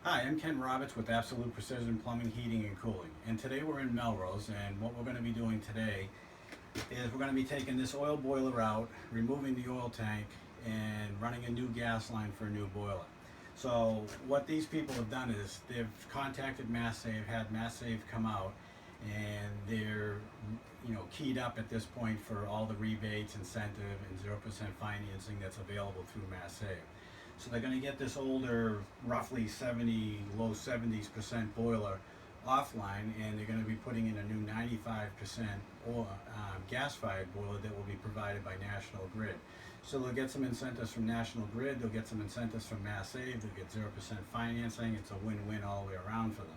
Hi, I'm Ken Roberts with Absolute Precision Plumbing, Heating, and Cooling. And today we're in Melrose, and what we're going to be doing today is we're going to be taking this oil boiler out, removing the oil tank, and running a new gas line for a new boiler. So what these people have done is they've contacted Mass Save, had Mass Save come out, and they're keyed up at this point for all the rebates, incentive, and 0% financing that's available through Mass Save. So they're going to get this older, roughly 70, low 70s% boiler offline, and they're going to be putting in a new 95% or gas-fired boiler that will be provided by National Grid. So they'll get some incentives from National Grid, they'll get some incentives from Mass Save, they'll get 0% financing. It's a win-win all the way around for them.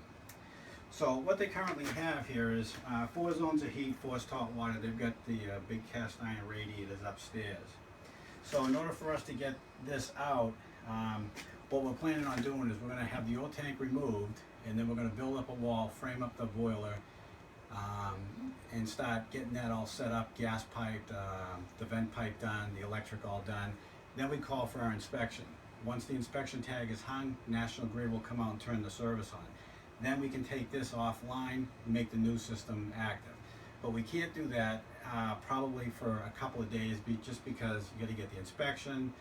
So what they currently have here is 4 zones of heat, forced hot water. They've got the big cast iron radiators upstairs. So in order for us to get this out, what we're planning on doing is we're going to have the oil tank removed, and then we're going to build up a wall, frame up the boiler, and start getting that all set up, gas piped, the vent pipe done, the electric all done. Then we call for our inspection. Once the inspection tag is hung, National Grid will come out and turn the service on. Then we can take this offline and make the new system active. But we can't do that probably for a couple of days just because you got to get the inspection,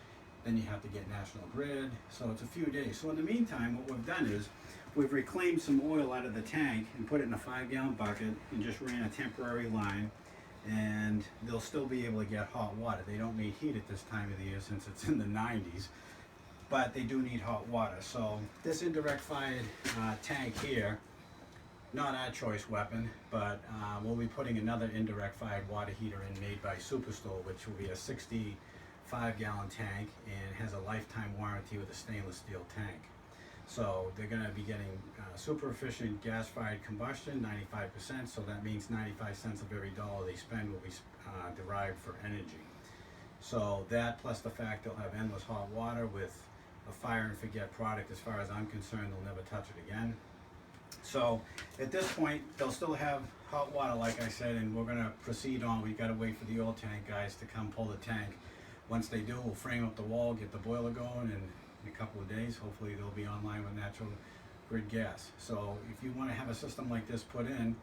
then you have to get National Grid, so it's a few days. So in the meantime, what we've done is we've reclaimed some oil out of the tank and put it in a 5-gallon bucket and just ran a temporary line, and they'll still be able to get hot water. They don't need heat at this time of the year since it's in the 90s, but they do need hot water. So this indirect fired tank here, not our choice weapon, but we'll be putting another indirect fired water heater in made by Superstore, which will be a 65-gallon tank and has a lifetime warranty with a stainless steel tank. So they're going to be getting super efficient gas fired combustion, 95%, so that means 95 cents of every dollar they spend will be derived for energy. So that plus the fact they'll have endless hot water with a fire and forget product. As far as I'm concerned, they'll never touch it again. So at this point, they'll still have hot water, like I said, and we're going to proceed on. We've got to wait for the oil tank guys to come pull the tank. Once they do, we'll frame up the wall, get the boiler going, and in a couple of days, hopefully they'll be online with Natural Grid gas. So if you want to have a system like this put in,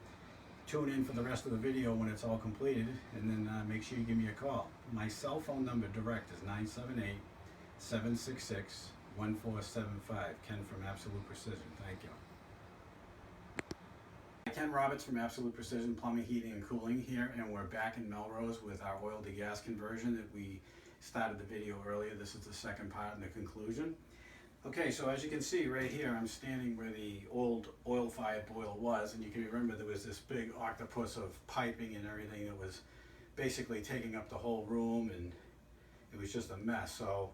tune in for the rest of the video when it's all completed, and then make sure you give me a call. My cell phone number direct is 978-766-1475. Ken from Absolute Precision. Thank you. Ken Roberts from Absolute Precision Plumbing, Heating, and Cooling here, and we're back in Melrose with our oil to gas conversion that we started the video earlier. This is the second part and the conclusion. Okay, so as you can see right here, I'm standing where the old oil-fired boiler was, and you can remember there was this big octopus of piping and everything that was basically taking up the whole room, and it was just a mess. So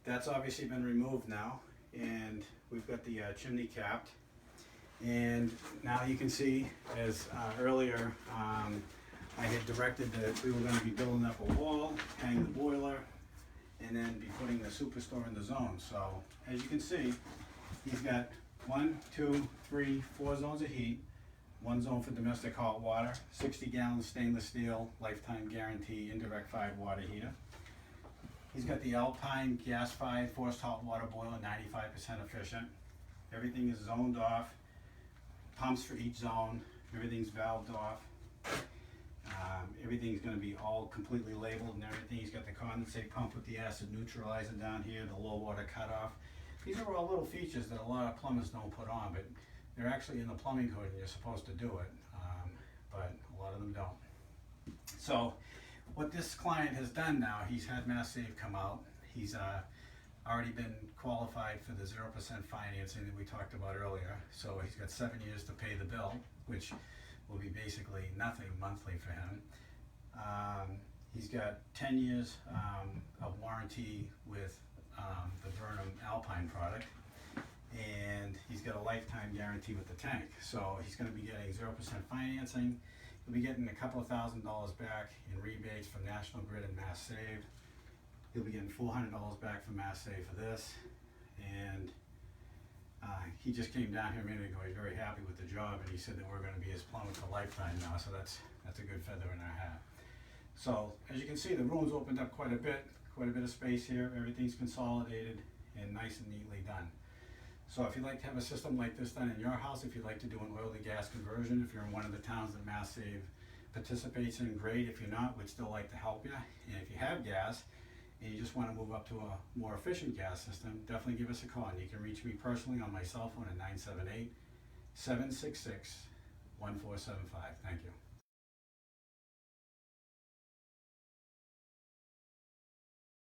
that's obviously been removed now, and we've got the chimney capped. And now you can see, as earlier, I had directed that we were going to be building up a wall, hang the boiler, and then be putting the Superstore in the zone. So as you can see, he's got 1, 2, 3, 4 zones of heat, 1 zone for domestic hot water, 60-gallon stainless steel, lifetime guarantee, indirect fired water heater. He's got the Alpine gas-fired forced hot water boiler, 95% efficient. Everything is zoned off. Pumps for each zone, everything's valved off. Everything's going to be all completely labeled and everything. He's got the condensate pump with the acid neutralizer down here, the low water cutoff. These are all little features that a lot of plumbers don't put on, but they're actually in the plumbing code and you're supposed to do it, but a lot of them don't. So what this client has done now, he's had Mass Save come out. He's already been qualified for the 0% financing that we talked about earlier. So he's got 7 years to pay the bill, which will be basically nothing monthly for him. He's got 10 years of warranty with the Burnham Alpine product, and he's got a lifetime guarantee with the tank. So he's going to be getting 0% financing. He'll be getting a couple of $1,000 back in rebates from National Grid and Mass Save. He'll be getting $400 back from Mass Save for this, and he just came down here a minute ago. He's very happy with the job, and he said that we're going to be his plumber for lifetime now, so that's a good feather in our hat. So as you can see, the room's opened up quite a bit of space here. Everything's consolidated and nice and neatly done. So if you'd like to have a system like this done in your house, if you'd like to do an oil to gas conversion, if you're in one of the towns that Mass Save participates in, great. If you're not, we'd still like to help you. And if you have gas and you just want to move up to a more efficient gas system, definitely give us a call. And you can reach me personally on my cell phone at 978-766-1475. Thank you.